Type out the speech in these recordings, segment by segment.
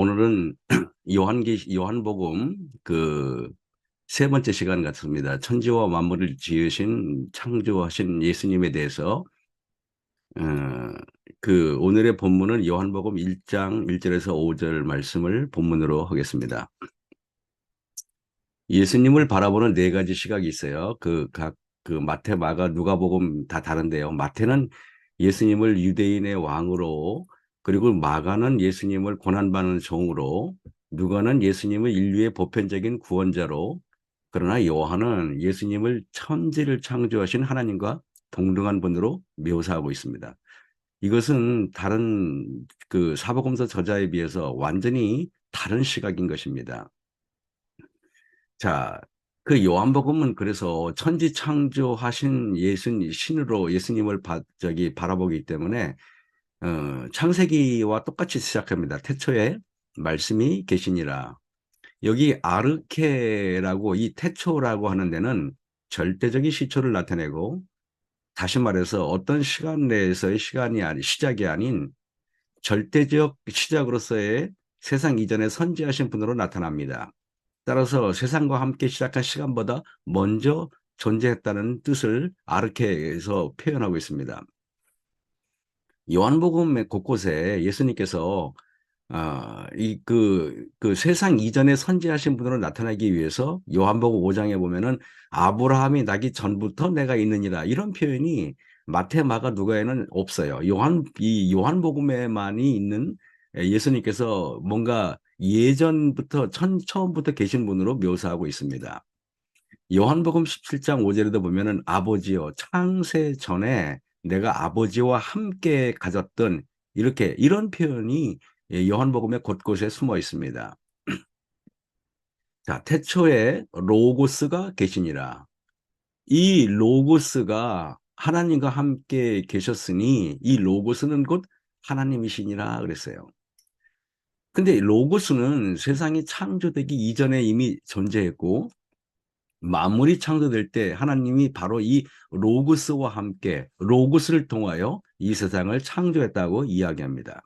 오늘은 요한복음 그 세 번째 시간 같습니다. 천지와 만물을 지으신 창조하신 예수님에 대해서 어, 오늘의 본문은 요한복음 1장 1절에서 5절 말씀을 본문으로 하겠습니다. 예수님을 바라보는 네 가지 시각이 있어요. 마태, 마가, 누가복음 다 다른데요. 마태는 예수님을 유대인의 왕으로, 그리고 마가는 예수님을 고난받는 종으로, 누가는 예수님을 인류의 보편적인 구원자로, 그러나 요한은 예수님을 천지를 창조하신 하나님과 동등한 분으로 묘사하고 있습니다. 이것은 다른 사복음서 저자에 비해서 완전히 다른 시각인 것입니다. 자, 요한복음은 그래서 천지 창조하신 신으로 예수님을 바라보기 때문에, 창세기와 똑같이 시작합니다. 태초에 말씀이 계시니라. 여기 아르케라고 이 태초라고 하는 데는 절대적인 시초를 나타내고, 다시 말해서 어떤 시간 내에서의 시작이 아닌 절대적 시작으로서의 세상 이전에 선지하신 분으로 나타납니다. 따라서 세상과 함께 시작한 시간보다 먼저 존재했다는 뜻을 아르케에서 표현하고 있습니다. 요한복음의 곳곳에 예수님께서 세상 이전에 선지하신 분으로 나타나기 위해서 요한복음 5장에 보면은 아브라함이 나기 전부터 내가 있느니라, 이런 표현이 마태, 마가, 누가에는 없어요. 이 요한복음에만이 있는, 예수님께서 뭔가 예전부터 처음부터 계신 분으로 묘사하고 있습니다. 요한복음 17장 5절에도 보면은 아버지여, 창세 전에 내가 아버지와 함께 가졌던, 이런 표현이 요한복음의 곳곳에 숨어 있습니다. 자, 태초에 로고스가 계시니라. 이 로고스가 하나님과 함께 계셨으니 이 로고스는 곧 하나님이시니라 그랬어요. 근데 로고스는 세상이 창조되기 이전에 이미 존재했고, 만물이 창조될 때 하나님이 바로 이 로고스와 함께 로고스를 통하여 이 세상을 창조했다고 이야기합니다.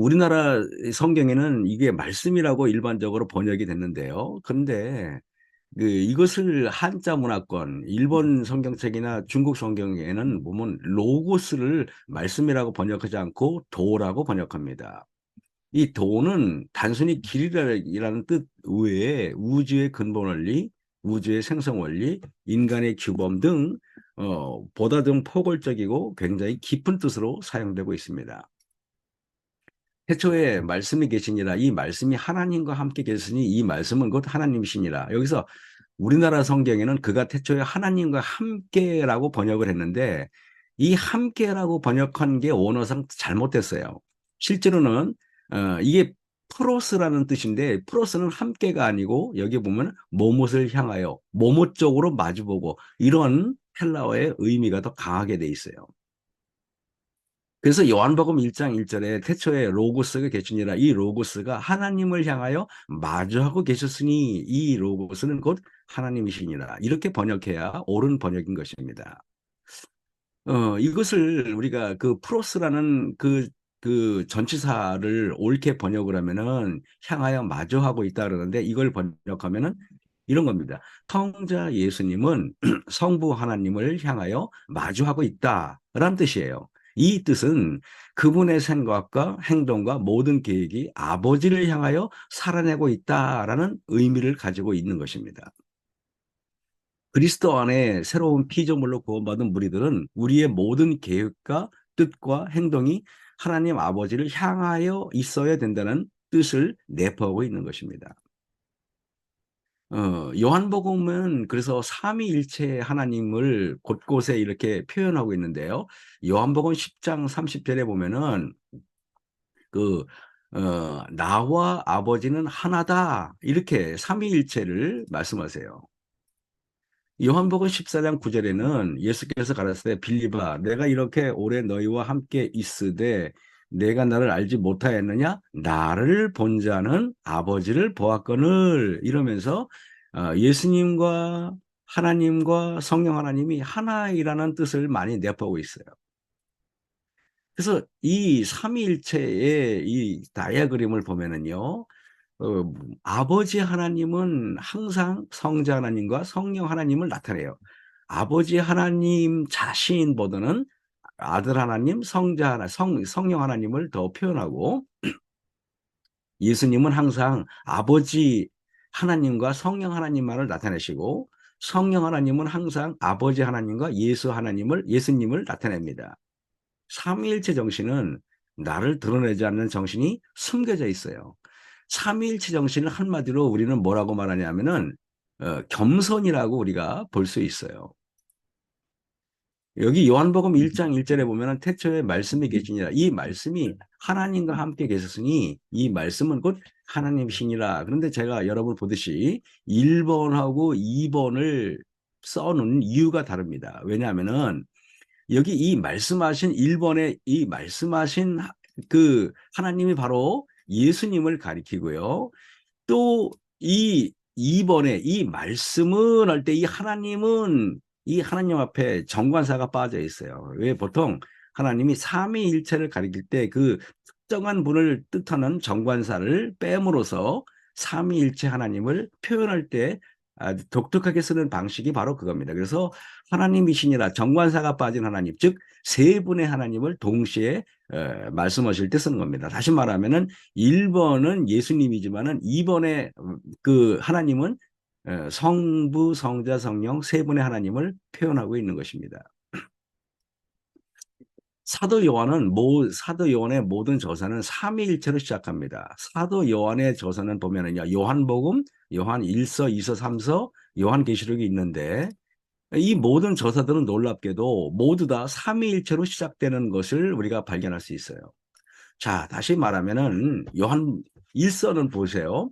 우리나라 성경에는 이게 말씀이라고 일반적으로 번역이 됐는데요. 그런데 이것을 한자 문화권, 일본 성경책이나 중국 성경에는 보면 로고스를 말씀이라고 번역하지 않고 도라고 번역합니다. 이 도는 단순히 길이라는 뜻 외에 우주의 근본 원리, 우주의 생성 원리, 인간의 규범 등 보다 좀 포괄적이고 굉장히 깊은 뜻으로 사용되고 있습니다. 태초에 말씀이 계시니라. 이 말씀이 하나님과 함께 계시니 이 말씀은 곧 하나님이시니라. 여기서 우리나라 성경에는 그가 태초에 하나님과 함께라고 번역을 했는데, 이 함께라고 번역한 게 원어상 잘못됐어요. 실제로는 이게 프로스라는 뜻인데, 프로스는 함께가 아니고 여기 보면 뭐뭇을 향하여 뭐뭇 쪽으로 마주보고, 이런 헬라어의 의미가 더 강하게 돼 있어요. 그래서 요한복음 1장 1절에 태초에 로고스가 계시니라, 이 로고스가 하나님을 향하여 마주하고 계셨으니 이 로고스는 곧 하나님이시니라, 이렇게 번역해야 옳은 번역인 것입니다. 이것을 우리가 프로스라는 전치사를 옳게 번역을 하면은 향하여 마주하고 있다 그러는데, 이걸 번역하면은 이런 겁니다. 성자 예수님은 성부 하나님을 향하여 마주하고 있다라는 뜻이에요. 이 뜻은 그분의 생각과 행동과 모든 계획이 아버지를 향하여 살아내고 있다라는 의미를 가지고 있는 것입니다. 그리스도 안에 새로운 피조물로 구원받은 무리들은 우리의 모든 계획과 뜻과 행동이 하나님 아버지를 향하여 있어야 된다는 뜻을 내포하고 있는 것입니다. 요한복음은 그래서 삼위일체 하나님을 곳곳에 이렇게 표현하고 있는데요. 요한복음 10장 30절에 보면은 나와 아버지는 하나다, 이렇게 삼위일체를 말씀하세요. 요한복음 14장 9절에는 예수께서 가라사대 빌립아, 내가 이렇게 오래 너희와 함께 있으되 내가 나를 알지 못하였느냐? 나를 본 자는 아버지를 보았거늘, 이러면서 예수님과 하나님과 성령 하나님이 하나이라는 뜻을 많이 내포하고 있어요. 그래서 이 삼위일체의 이 다이아그램을 보면은요, 아버지 하나님은 항상 성자 하나님과 성령 하나님을 나타내요. 아버지 하나님 자신보다는 아들 하나님, 성자 하나, 성령 하나님을 더 표현하고, 예수님은 항상 아버지 하나님과 성령 하나님만을 나타내시고, 성령 하나님은 항상 아버지 하나님과 예수님을 나타냅니다. 삼위일체 정신은 나를 드러내지 않는 정신이 숨겨져 있어요. 삼위일체 정신을 한마디로 우리는 뭐라고 말하냐면은 겸손이라고 우리가 볼 수 있어요. 여기 요한복음 1장 1절에 보면은 태초에 말씀이 계시니라. 이 말씀이 하나님과 함께 계셨으니 이 말씀은 곧 하나님이시니라. 그런데 제가 여러분 보듯이 1번하고 2번을 써놓은 이유가 다릅니다. 왜냐하면은 여기 이 말씀하신 1번에 이 말씀하신 그 하나님이 바로 예수님을 가리키고요. 또 이 2번에 이 말씀을 할 때 이 하나님은 이 하나님 앞에 정관사가 빠져 있어요. 왜 보통 하나님이 삼위일체를 가리킬 때 그 특정한 분을 뜻하는 정관사를 빼므로써 삼위일체 하나님을 표현할 때 아주 독특하게 쓰는 방식이 바로 그겁니다. 그래서 하나님이시니라 정관사가 빠진 하나님, 즉 세 분의 하나님을 동시에 말씀하실 때 쓰는 겁니다. 다시 말하면은 1번은 예수님이지만은 2번에 그 하나님은 성부, 성자, 성령 세 분의 하나님을 표현하고 있는 것입니다. 사도 요한의 모든 저서는 삼위일체로 시작합니다. 사도 요한의 저서는 보면은요, 요한복음, 요한 1서, 2서, 3서, 요한계시록이 있는데 이 모든 저서들은 놀랍게도 모두 다 삼위일체로 시작되는 것을 우리가 발견할 수 있어요. 자, 다시 말하면은 요한 1서는 보세요.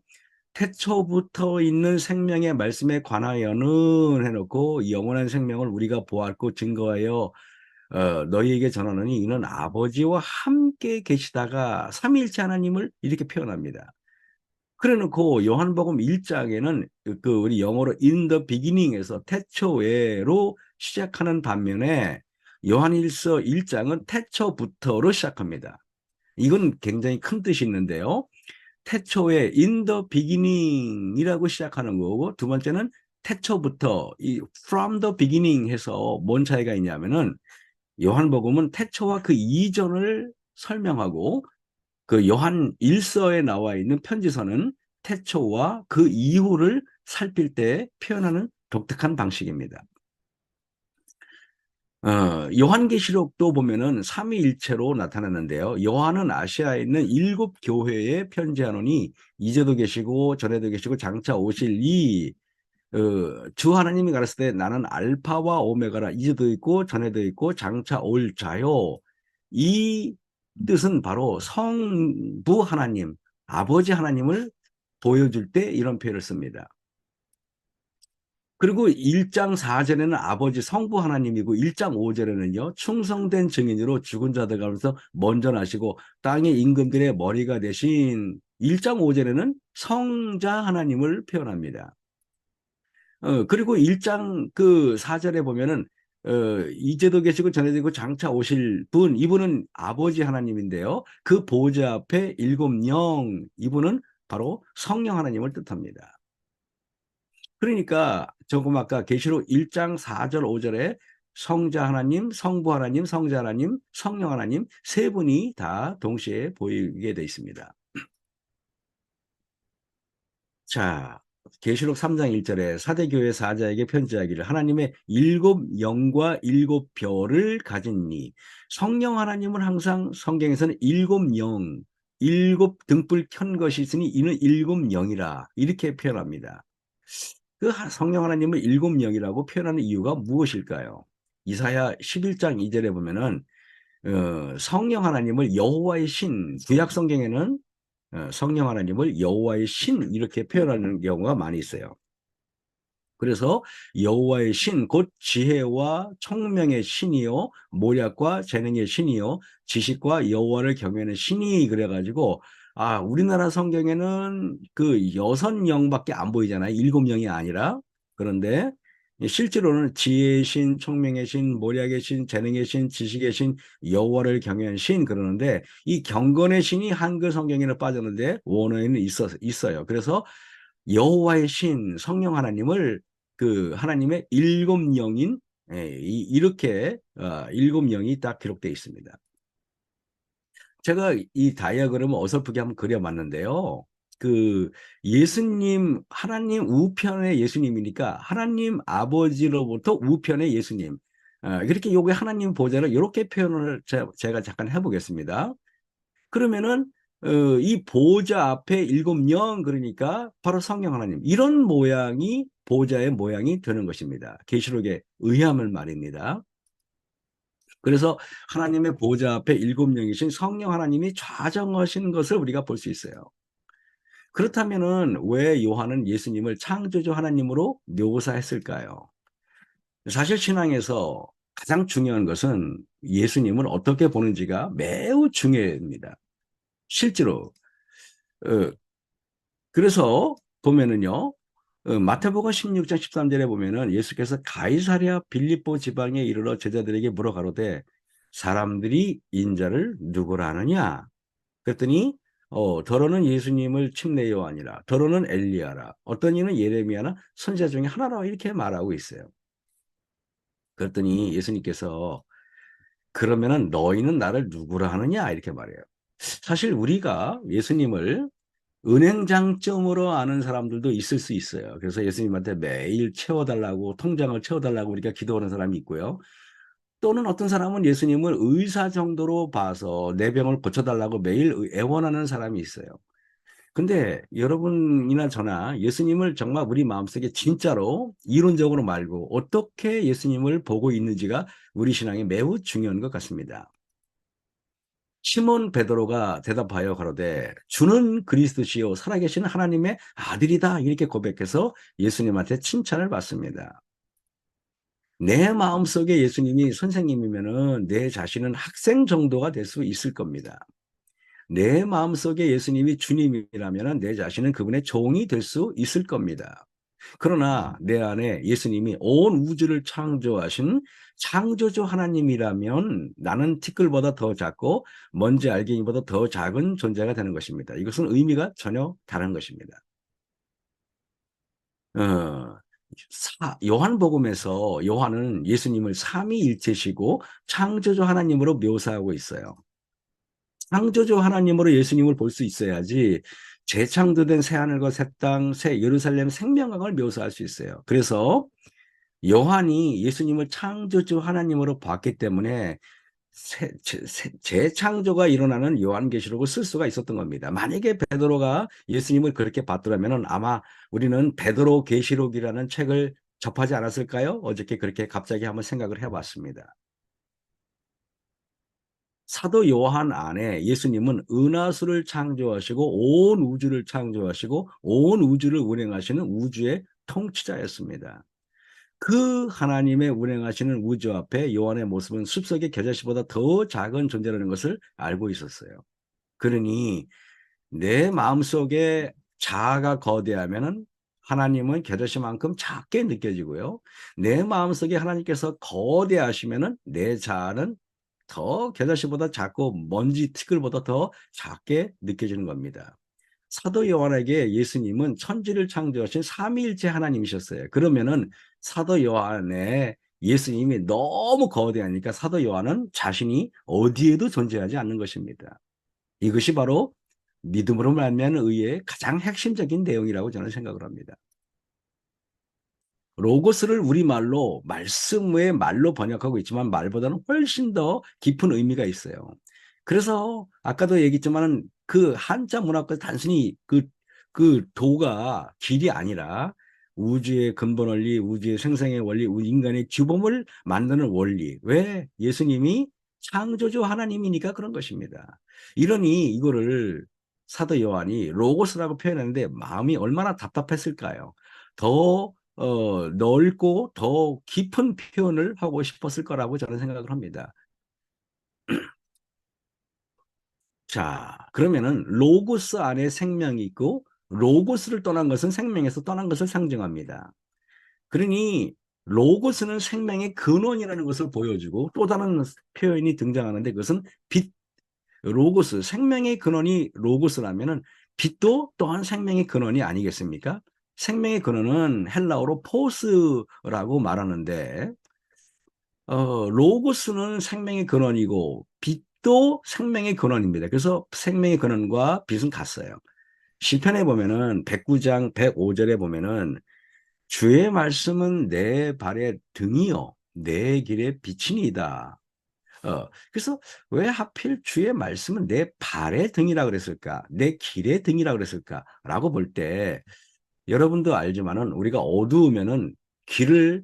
태초부터 있는 생명의 말씀에 관하여는 해놓고 영원한 생명을 우리가 보았고 증거하여 너희에게 전하노니 이는 아버지와 함께 계시다가 삼위일체 하나님을 이렇게 표현합니다. 그래놓고 요한복음 1장에는 그 우리 영어로 in the beginning에서 태초에로 시작하는 반면에 요한일서 1장은 태초부터로 시작합니다. 이건 굉장히 큰 뜻이 있는데요. 태초에 in the beginning이라고 시작하는 거고 두 번째는 태초부터 이 from the beginning 해서 뭔 차이가 있냐면은 요한복음은 태초와 그 이전을 설명하고 그 요한 1서에 나와 있는 편지서는 태초와 그 이후를 살필 때 표현하는 독특한 방식입니다. 요한계시록도 보면은 삼위일체로 나타났는데요. 요한은 아시아에 있는 7교회에 편지하노니 이제도 계시고 전에도 계시고 장차 오실 주 하나님이 가르칠 때 나는 알파와 오메가라 이제도 있고 전에도 있고 장차 올 자요. 이 뜻은 바로 성부 하나님, 아버지 하나님을 보여줄 때 이런 표현을 씁니다. 그리고 1장 4절에는 아버지 성부 하나님이고 1장 5절에는요. 충성된 증인으로 죽은 자들 가운데서 먼저 나시고 땅의 임금들의 머리가 되신 1장 5절에는 성자 하나님을 표현합니다. 그리고 1장 그 4절에 보면은 이제도 계시고 전에도 있고 장차 오실 분, 이분은 아버지 하나님인데요. 그 보좌 앞에 7영, 이분은 바로 성령 하나님을 뜻합니다. 그러니까 조금 아까 계시록 1장 4절 5절에 성자 하나님, 성부 하나님, 성자 하나님, 성령 하나님 세 분이 다 동시에 보이게 되어 있습니다. 자, 계시록 3장 1절에 사대교회 사자에게 편지하기를 하나님의 7영과 7별을 가진니 성령 하나님은 항상 성경에서는 7영, 7등불 켠 것이 있으니 이는 7영이라 이렇게 표현합니다. 그 성령 하나님을 7영이라고 표현하는 이유가 무엇일까요? 이사야 11장 2절에 보면은 성령 하나님을 여호와의 신, 구약 성경에는 성령 하나님을 여호와의 신 이렇게 표현하는 경우가 많이 있어요. 그래서 여호와의 신, 곧 지혜와 총명의 신이요, 모략과 재능의 신이요, 지식과 여호와를 경외하는 신이 그래가지고 우리나라 성경에는 그 6영밖에 안 보이잖아요. 7영이 아니라. 그런데 실제로는 지혜의 신, 총명의 신, 모략의 신, 재능의 신, 지식의 신, 여호와를 경외한 신 그러는데 이 경건의 신이 한글 성경에는 빠졌는데 원어에는 있어요. 그래서 여호와의 신, 성령 하나님을 그 하나님의 일곱 영인 이렇게 일곱 영이 딱 기록되어 있습니다. 제가 이 다이어그램을 어설프게 한번 그려봤는데요. 그 예수님, 하나님 우편의 예수님이니까 하나님 아버지로부터 우편의 예수님. 이렇게 요게 하나님 보좌를 이렇게 표현을 제가 잠깐 해보겠습니다. 그러면은 이 보좌 앞에 일곱 영 그러니까 바로 성령 하나님 이런 모양이 보좌의 모양이 되는 것입니다. 계시록에 의하면 말입니다. 그래서 하나님의 보좌 앞에 일곱 영이신 성령 하나님이 좌정하시는 것을 우리가 볼 수 있어요. 그렇다면은 왜 요한은 예수님을 창조주 하나님으로 묘사했을까요? 사실 신앙에서 가장 중요한 것은 예수님을 어떻게 보는지가 매우 중요합니다. 실제로 어, 그래서 보면은요. 마태복음 16장 13절에 보면은 예수께서 가이사랴 빌립보 지방에 이르러 제자들에게 물어가로되 사람들이 인자를 누구라 하느냐? 그랬더니 더러는 예수님을 침례 요한이라 더러는 엘리야라 어떤 이는 예레미야나 선지자 중에 하나라 이렇게 말하고 있어요. 그랬더니 예수님께서 그러면은 너희는 나를 누구라 하느냐 이렇게 말해요. 사실 우리가 예수님을 은행장점으로 아는 사람들도 있을 수 있어요. 그래서 예수님한테 매일 채워달라고 통장을 채워달라고 우리가 기도하는 사람이 있고요. 또는 어떤 사람은 예수님을 의사 정도로 봐서 내 병을 고쳐달라고 매일 애원하는 사람이 있어요. 근데 여러분이나 저나 예수님을 정말 우리 마음속에 진짜로 이론적으로 말고 어떻게 예수님을 보고 있는지가 우리 신앙에 매우 중요한 것 같습니다. 시몬 베드로가 대답하여 가로되 주는 그리스도시요 살아계신 하나님의 아들이다 이렇게 고백해서 예수님한테 칭찬을 받습니다. 내 마음속에 예수님이 선생님이면은 내 자신은 학생 정도가 될 수 있을 겁니다. 내 마음속에 예수님이 주님이라면 내 자신은 그분의 종이 될 수 있을 겁니다. 그러나 내 안에 예수님이 온 우주를 창조하신 창조주 하나님이라면 나는 티끌보다 더 작고 먼지 알갱이보다 더 작은 존재가 되는 것입니다. 이것은 의미가 전혀 다른 것입니다. 어, 요한복음에서 요한은 예수님을 삼위일체시고 창조주 하나님으로 묘사하고 있어요. 창조주 하나님으로 예수님을 볼 수 있어야지 재창조된 새하늘과 새 땅, 새 예루살렘 생명강을 묘사할 수 있어요. 그래서 요한이 예수님을 창조주 하나님으로 봤기 때문에 재창조가 일어나는 요한계시록을 쓸 수가 있었던 겁니다. 만약에 베드로가 예수님을 그렇게 봤더라면 아마 우리는 베드로 계시록이라는 책을 접하지 않았을까요? 어저께 그렇게 갑자기 한번 생각을 해봤습니다. 사도 요한 안에 예수님은 은하수를 창조하시고 온 우주를 창조하시고 온 우주를 운행하시는 우주의 통치자였습니다. 그 하나님의 운행하시는 우주 앞에 요한의 모습은 숲속의 겨자씨보다 더 작은 존재라는 것을 알고 있었어요. 그러니 내 마음속에 자아가 거대하면은 하나님은 겨자씨만큼 작게 느껴지고요. 내 마음속에 하나님께서 거대하시면은 내 자아는 더 겨자씨보다 작고 먼지 티끌보다 더 작게 느껴지는 겁니다. 사도 요한에게 예수님은 천지를 창조하신 삼위일체 하나님이셨어요. 그러면은 사도 요한의 예수님이 너무 거대하니까 사도 요한은 자신이 어디에도 존재하지 않는 것입니다. 이것이 바로 믿음으로 말미암은 의의 가장 핵심적인 내용이라고 저는 생각을 합니다. 로고스를 우리말로 말씀의 말로 번역하고 있지만 말보다는 훨씬 더 깊은 의미가 있어요. 그래서 아까도 얘기했지만 그 한자 문학과 단순히 그 도가 길이 아니라 우주의 근본 원리, 우주의 생성의 원리, 인간의 규범을 만드는 원리. 왜? 예수님이 창조주 하나님이니까 그런 것입니다. 이러니 이거를 사도 요한이 로고스라고 표현했는데 마음이 얼마나 답답했을까요? 더 넓고 더 깊은 표현을 하고 싶었을 거라고 저는 생각을 합니다. 자, 그러면은 로고스 안에 생명이 있고 로고스를 떠난 것은 생명에서 떠난 것을 상징합니다. 그러니 로고스는 생명의 근원이라는 것을 보여주고 또 다른 표현이 등장하는데 그것은 빛, 로고스, 생명의 근원이 로고스라면은 빛도 또한 생명의 근원이 아니겠습니까? 생명의 근원은 헬라어로 포스라고 말하는데 로고스는 생명의 근원이고 빛도 생명의 근원입니다. 그래서 생명의 근원과 빛은 같아요. 시편에 보면은 109장 105절에 보면은 주의 말씀은 내 발의 등이요 내 길의 빛이니이다. 그래서 왜 하필 주의 말씀은 내 발의 등이라 그랬을까? 내 길의 등이라 그랬을까?라고 볼 때 여러분도 알지만은 우리가 어두우면은 길을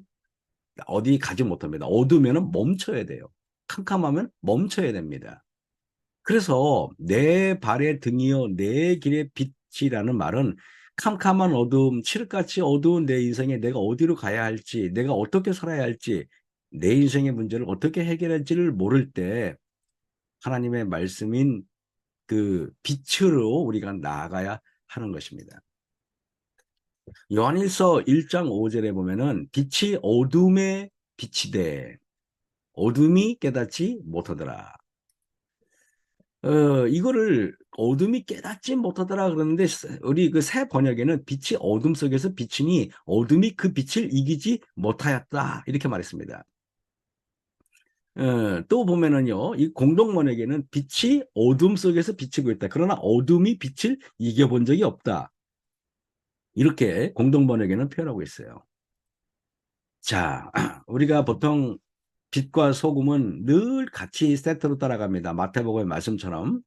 어디 가지 못합니다. 어두우면은 멈춰야 돼요. 캄캄하면 멈춰야 됩니다. 그래서 내 발의 등이요 내 길의 빛이라는 말은 캄캄한 어두움, 칠흑같이 어두운 내 인생에 내가 어디로 가야 할지, 내가 어떻게 살아야 할지, 내 인생의 문제를 어떻게 해결할지를 모를 때 하나님의 말씀인 그 빛으로 우리가 나아가야 하는 것입니다. 요한일서 1장 5절에 보면은 빛이 어둠에 빛이 돼 어둠이 깨닫지 못하더라. 이거를 어둠이 깨닫지 못하더라 그러는데 우리 그 새 번역에는 빛이 어둠 속에서 비치니 어둠이 그 빛을 이기지 못하였다 이렇게 말했습니다. 또 보면은요, 이 공동 번역에는 빛이 어둠 속에서 비치고 있다. 그러나 어둠이 빛을 이겨본 적이 없다. 이렇게 공동 번역에는 표현하고 있어요. 자, 우리가 보통 빛과 소금은 늘 같이 세트로 따라갑니다. 마태복음의 말씀처럼.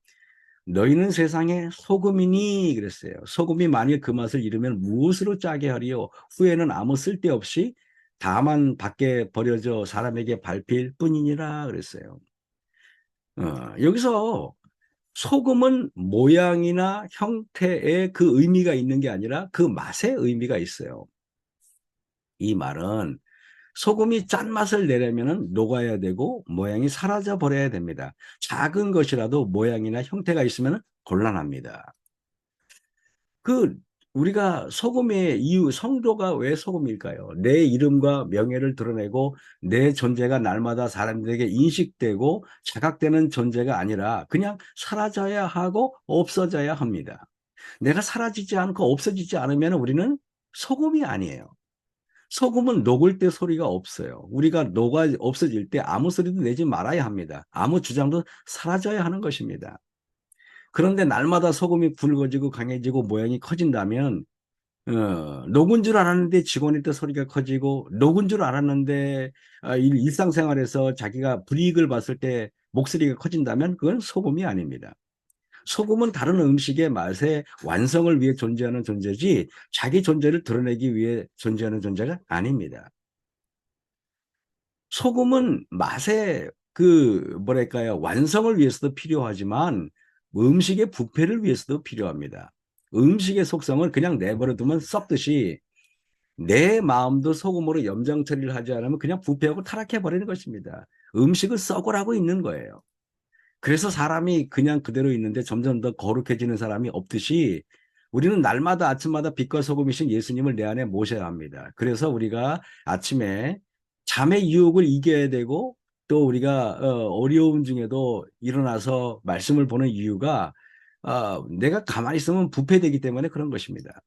너희는 세상의 소금이니 그랬어요. 소금이 만일 그 맛을 잃으면 무엇으로 짜게 하리요? 후에는 아무 쓸데없이 다만 밖에 버려져 사람에게 밟힐 뿐이니라 그랬어요. 여기서 소금은 모양이나 형태의 그 의미가 있는 게 아니라 그 맛의 의미가 있어요. 이 말은 소금이 짠맛을 내려면 녹아야 되고 모양이 사라져 버려야 됩니다. 작은 것이라도 모양이나 형태가 있으면 곤란합니다. 그 우리가 소금의 이유, 성도가 왜 소금일까요? 내 이름과 명예를 드러내고 내 존재가 날마다 사람들에게 인식되고 자각되는 존재가 아니라 그냥 사라져야 하고 없어져야 합니다. 내가 사라지지 않고 없어지지 않으면 우리는 소금이 아니에요. 소금은 녹을 때 소리가 없어요. 우리가 녹아 없어질 때 아무 소리도 내지 말아야 합니다. 아무 주장도 사라져야 하는 것입니다. 그런데 날마다 소금이 굵어지고 강해지고 모양이 커진다면 녹은 줄 알았는데 직원일 때 소리가 커지고 녹은 줄 알았는데 일상생활에서 자기가 불이익을 봤을 때 목소리가 커진다면 그건 소금이 아닙니다. 소금은 다른 음식의 맛의 완성을 위해 존재하는 존재지 자기 존재를 드러내기 위해 존재하는 존재가 아닙니다. 소금은 맛의 그 뭐랄까요 완성을 위해서도 필요하지만 음식의 부패를 위해서도 필요합니다. 음식의 속성을 그냥 내버려 두면 썩듯이 내 마음도 소금으로 염장 처리를 하지 않으면 그냥 부패하고 타락해 버리는 것입니다. 음식을 썩으라고 있는 거예요. 그래서 사람이 그냥 그대로 있는데 점점 더 거룩해지는 사람이 없듯이 우리는 날마다 아침마다 빛과 소금이신 예수님을 내 안에 모셔야 합니다. 그래서 우리가 아침에 잠의 유혹을 이겨야 되고 또 우리가 어려움 중에도 일어나서 말씀을 보는 이유가 내가 가만히 있으면 부패되기 때문에 그런 것입니다.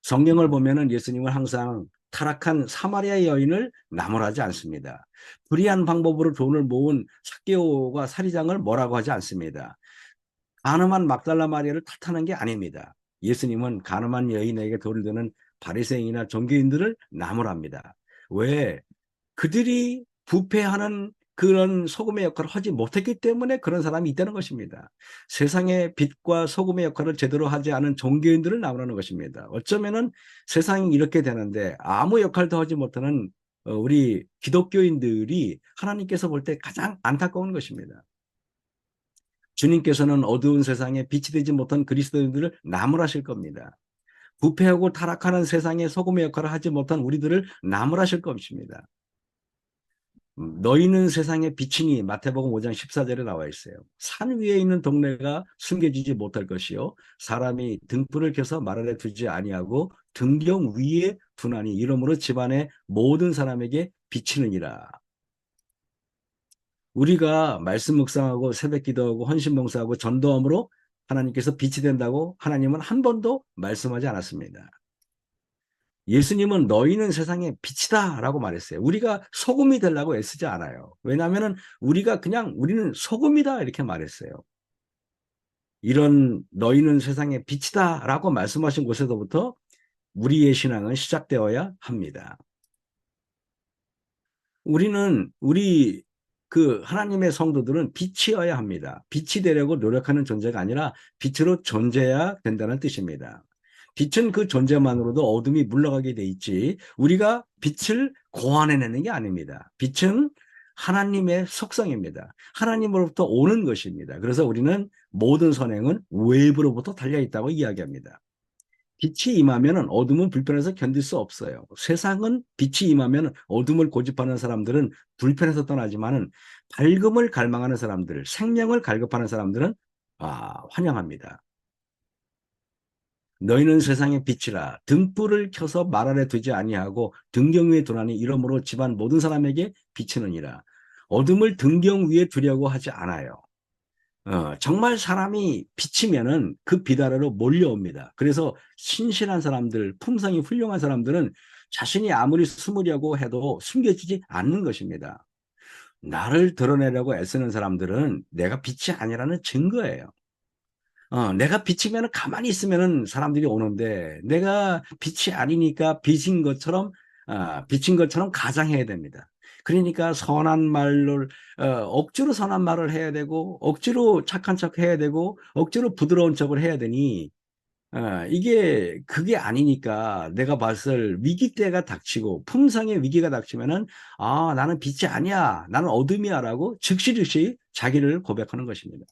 성경을 보면은 예수님은 항상 타락한 사마리아 여인을 나무라지 않습니다. 불의한 방법으로 돈을 모은 삭개오와 사리장을 뭐라고 하지 않습니다. 가늠한 막달라 마리아를 탓하는 게 아닙니다. 예수님은 가늠한 여인에게 돌을 드는 바리새인이나 종교인들을 나무랍니다. 왜? 그들이 부패하는 그런 소금의 역할을 하지 못했기 때문에 그런 사람이 있다는 것입니다. 세상의 빛과 소금의 역할을 제대로 하지 않은 종교인들을 나무라는 것입니다. 어쩌면은 세상이 이렇게 되는데 아무 역할도 하지 못하는 우리 기독교인들이 하나님께서 볼 때 가장 안타까운 것입니다. 주님께서는 어두운 세상에 빛이 되지 못한 그리스도인들을 나무라실 겁니다. 부패하고 타락하는 세상에 소금의 역할을 하지 못한 우리들을 나무라실 것입니다. 너희는 세상의 빛이니 마태복음 5장 14절에 나와 있어요. 산 위에 있는 동네가 숨겨지지 못할 것이요 사람이 등불을 켜서 말 아래 두지 아니하고 등경 위에 두나니 이러므로 집안의 모든 사람에게 비치느니라. 우리가 말씀 묵상하고 새벽 기도하고 헌신 봉사하고 전도함으로 하나님께서 빛이 된다고 하나님은 한 번도 말씀하지 않았습니다. 예수님은 너희는 세상의 빛이다 라고 말했어요. 우리가 소금이 되려고 애쓰지 않아요. 왜냐하면 우리는 소금이다 이렇게 말했어요. 이런 너희는 세상의 빛이다 라고 말씀하신 곳에서부터 우리의 신앙은 시작되어야 합니다. 하나님의 성도들은 빛이어야 합니다. 빛이 되려고 노력하는 존재가 아니라 빛으로 존재해야 된다는 뜻입니다. 빛은 그 존재만으로도 어둠이 물러가게 돼 있지 우리가 빛을 고안해내는 게 아닙니다. 빛은 하나님의 속성입니다. 하나님으로부터 오는 것입니다. 그래서 우리는 모든 선행은 외부로부터 달려있다고 이야기합니다. 빛이 임하면 어둠은 불편해서 견딜 수 없어요. 세상은 빛이 임하면 어둠을 고집하는 사람들은 불편해서 떠나지만은 밝음을 갈망하는 사람들, 생명을 갈급하는 사람들은 환영합니다. 너희는 세상의 빛이라 등불을 켜서 말 아래 두지 아니하고 등경 위에 두나니 이러므로 집안 모든 사람에게 비치느니라. 어둠을 등경 위에 두려고 하지 않아요. 정말 사람이 비치면은 그 빛 아래로 몰려옵니다. 그래서 신실한 사람들, 품성이 훌륭한 사람들은 자신이 아무리 숨으려고 해도 숨겨지지 않는 것입니다. 나를 드러내려고 애쓰는 사람들은 내가 빛이 아니라는 증거예요. 내가 비치면 가만히 있으면 사람들이 오는데 내가 빛이 아니니까 빛인 것처럼 가장해야 됩니다. 그러니까 선한 말을 억지로 선한 말을 해야 되고 억지로 착한 척 해야 되고 억지로 부드러운 척을 해야 되니 그게 아니니까 내가 봤을 위기 때가 닥치고 품성의 위기가 닥치면은 나는 빛이 아니야 나는 어둠이야라고 즉시 자기를 고백하는 것입니다.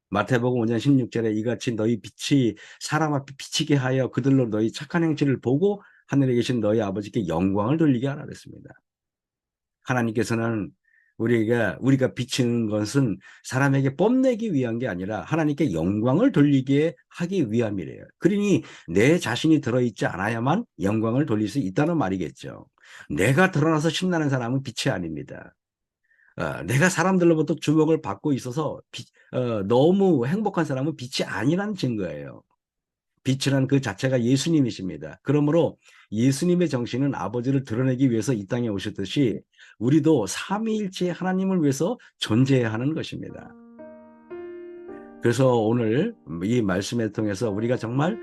마태복음 5장 16절에 이같이 너희 빛이 사람 앞에 비치게 하여 그들로 너희 착한 행실을 보고 하늘에 계신 너희 아버지께 영광을 돌리게 하라 그랬습니다. 하나님께서는 우리가 비치는 것은 사람에게 뽐내기 위한 게 아니라 하나님께 영광을 돌리게 하기 위함이래요. 그러니 내 자신이 들어있지 않아야만 영광을 돌릴 수 있다는 말이겠죠. 내가 드러나서 신나는 사람은 빛이 아닙니다. 내가 사람들로부터 주목을 받고 있어서 너무 행복한 사람은 빛이 아니라는 증거예요. 빛이란 그 자체가 예수님이십니다. 그러므로 예수님의 정신은 아버지를 드러내기 위해서 이 땅에 오셨듯이 우리도 삼위일체 하나님을 위해서 존재해야 하는 것입니다. 그래서 오늘 이 말씀을 통해서 우리가 정말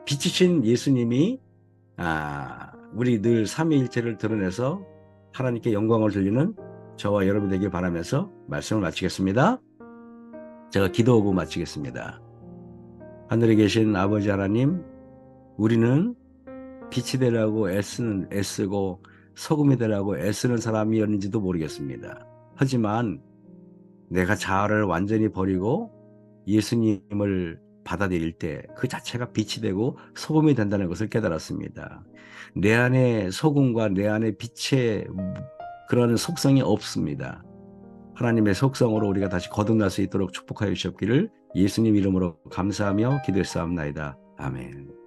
빛이신 예수님이 우리 늘 삼위일체를 드러내서 하나님께 영광을 돌리는 저와 여러분 되길 바라면서 말씀을 마치겠습니다. 제가 기도하고 마치겠습니다. 하늘에 계신 아버지 하나님, 우리는 빛이 되려고 애쓰고 소금이 되려고 애쓰는 사람이었는지도 모르겠습니다. 하지만 내가 자아를 완전히 버리고 예수님을 받아들일 때 그 자체가 빛이 되고 소금이 된다는 것을 깨달았습니다. 내 안에 소금과 내 안에 빛의 그런 속성이 없습니다. 하나님의 속성으로 우리가 다시 거듭날 수 있도록 축복하여 주시옵기를 예수님 이름으로 감사하며 기도했사옵나이다. 아멘.